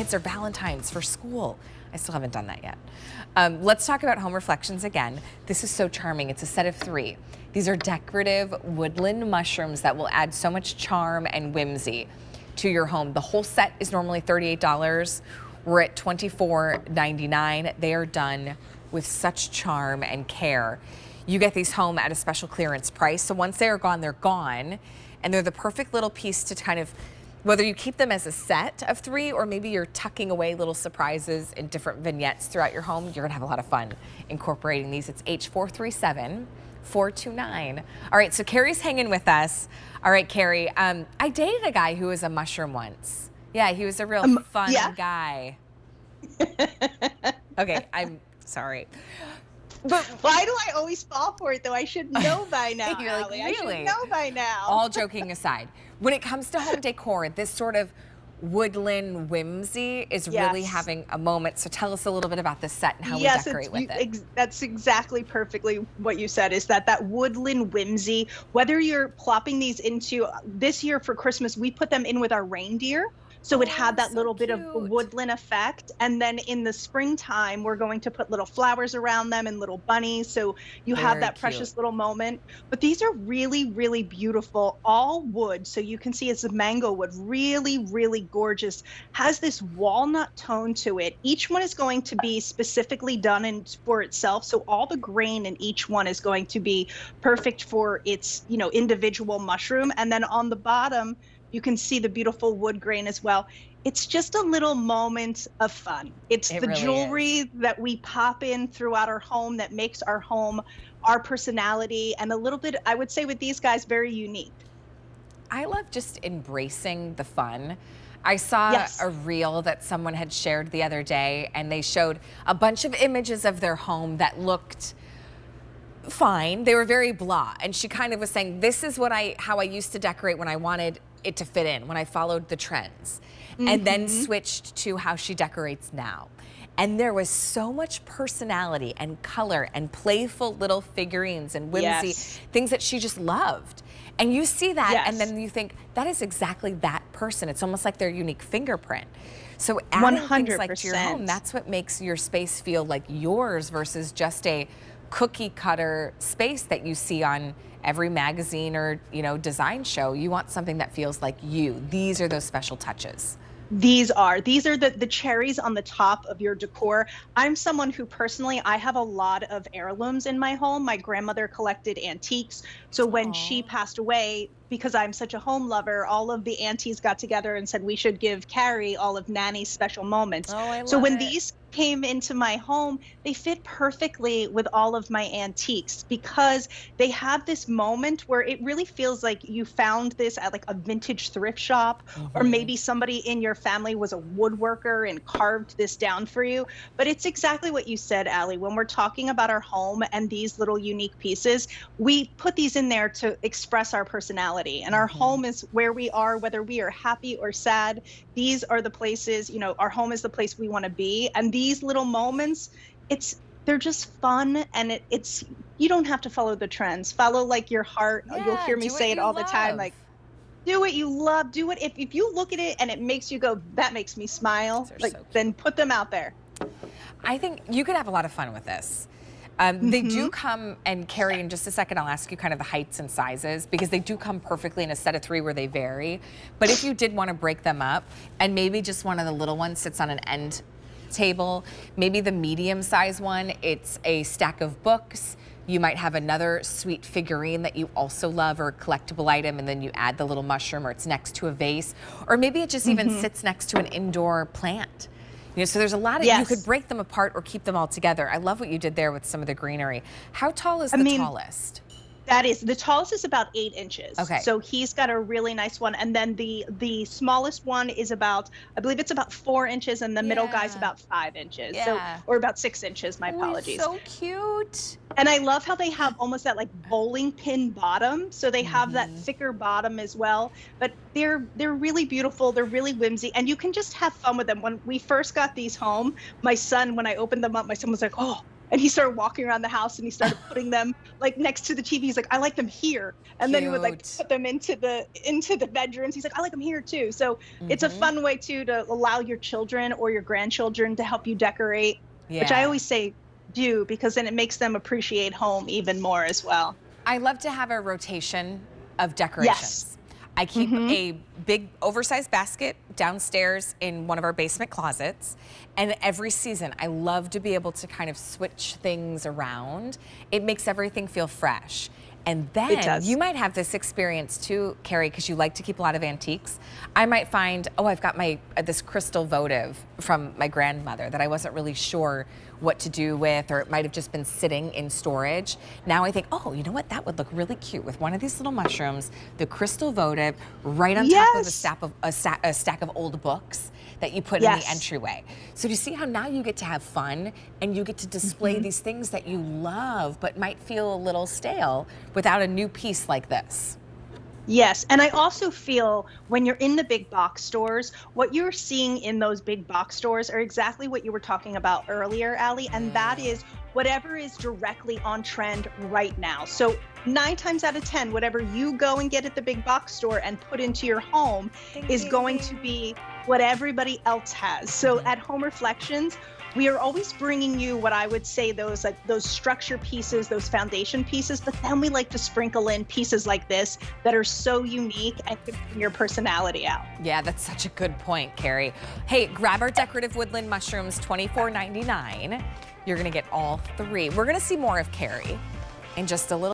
kids, or Valentine's for school. I still haven't done that yet. Let's talk about home reflections again. This is so charming. It's a set of 3. These are decorative woodland mushrooms that will add so much charm and whimsy to your home. The whole set is normally $38. We're at $24.99. They are done with such charm and care. You get these home at a special clearance price. So once they are gone, they're gone. And they're the perfect little piece to kind of, whether you keep them as a set of 3 or maybe you're tucking away little surprises in different vignettes throughout your home, you're gonna have a lot of fun incorporating these. It's H437429. All right, so Carrie's hanging with us. All right, Carrie, I dated a guy who was a mushroom once. Yeah, he was a real fun guy. Okay, I'm sorry. But why do I always fall for it, though? I should know by now, You're like, Allie. really? I should know by now. All joking aside, when it comes to home decor, this sort of woodland whimsy is really having a moment. So tell us a little bit about this set and how we decorate with it. That's exactly perfectly what you said, is that woodland whimsy, whether you're plopping these into, this year for Christmas, we put them in with our reindeer. So it had that little bit of woodland effect. And then in the springtime, we're going to put little flowers around them and little bunnies. So you have that precious little moment. But these are really, really beautiful, all wood. So you can see it's a mango wood, really, really gorgeous. Has this walnut tone to it. Each one is going to be specifically done for itself. So all the grain in each one is going to be perfect for its, individual mushroom. And then on the bottom, you can see the beautiful wood grain as well. It's just a little moment of fun. It's the jewelry that we pop in throughout our home that makes our home our personality, and a little bit, I would say with these guys, very unique. I love just embracing the fun. I saw a reel that someone had shared the other day, and they showed a bunch of images of their home that looked fine. They were very blah. And she kind of was saying, this is how I used to decorate when I wanted it to fit in, when I followed the trends, and then switched to how she decorates now. And there was so much personality and color and playful little figurines and whimsy, things that she just loved. And you see that, and then you think, that is exactly that person. It's almost like their unique fingerprint. So adding things like to your home, that's what makes your space feel like yours versus just a cookie cutter space that you see on every magazine or design show. You want something that feels like you. These are those special touches. These are the cherries on the top of your decor. I'm someone who personally, I have a lot of heirlooms in my home. My grandmother collected antiques. So when she passed away, because I'm such a home lover, all of the aunties got together and said we should give Carrie all of Nanny's special moments. So when these came into my home, they fit perfectly with all of my antiques because they have this moment where it really feels like you found this at like a vintage thrift shop, or maybe somebody in your family was a woodworker and carved this down for you. But it's exactly what you said, Allie. When we're talking about our home and these little unique pieces, we put these in there to express our personality. And our home is where we are, whether we are happy or sad. These are the places, our home is the place we want to be. And these little moments, they're just fun, and it's you don't have to follow the trends. Follow like your heart. You'll hear me say it all the time, like do what you love. Do it. If you look at it and it makes you go, that makes me smile, then put them out there. I think you could have a lot of fun with this. They do come, and Carrie, in just a second, I'll ask you kind of the heights and sizes, because they do come perfectly in a set of 3 where they vary. But if you did want to break them up, and maybe just one of the little ones sits on an end table, maybe the medium size one, it's a stack of books. You might have another sweet figurine that you also love, or a collectible item, and then you add the little mushroom, or it's next to a vase, or maybe it just even sits next to an indoor plant. So there's a lot of, you could break them apart or keep them all together. I love what you did there with some of the greenery. How tall is the tallest? The tallest is about 8 inches. Okay. So he's got a really nice one. And then the smallest one is I believe it's about 4 inches, and the middle guy's about 5 inches. So, or about 6 inches, my apologies. So cute. And I love how they have almost that like bowling pin bottom. So they have that thicker bottom as well, but they're really beautiful. They're really whimsy, and you can just have fun with them. When we first got these home, my son, when I opened them up, my son was like, oh, And he started walking around the house and he started putting them like next to the TV. He's like, I like them here. And then he would like put them into the bedrooms. He's like, I like them here too. So it's a fun way too to allow your children or your grandchildren to help you decorate, which I always say do, because then it makes them appreciate home even more as well. I love to have a rotation of decorations. Yes. I keep a big oversized basket downstairs in one of our basement closets. And every season, I love to be able to kind of switch things around. It makes everything feel fresh. And then you might have this experience too, Carrie, because you like to keep a lot of antiques. I might find, oh, I've got my this crystal votive from my grandmother that I wasn't really sure what to do with, or it might have just been sitting in storage. Now I think, oh, you know what? That would look really cute with one of these little mushrooms, the crystal votive, right on top of a stack of old books that you put in the entryway. So do you see how now you get to have fun and you get to display these things that you love but might feel a little stale without a new piece like this? Yes, and I also feel when you're in the big box stores, what you're seeing in those big box stores are exactly what you were talking about earlier, Allie, and that is whatever is directly on trend right now. So 9 times out of 10, whatever you go and get at the big box store and put into your home is going to be what everybody else has. So at Home Reflections, we are always bringing you what I would say those structure pieces, those foundation pieces, but then we like to sprinkle in pieces like this that are so unique and can bring your personality out. Yeah, that's such a good point, Carrie. Hey, grab our Decorative Woodland mushrooms, $24.99. You're gonna get all 3. We're gonna see more of Carrie in just a little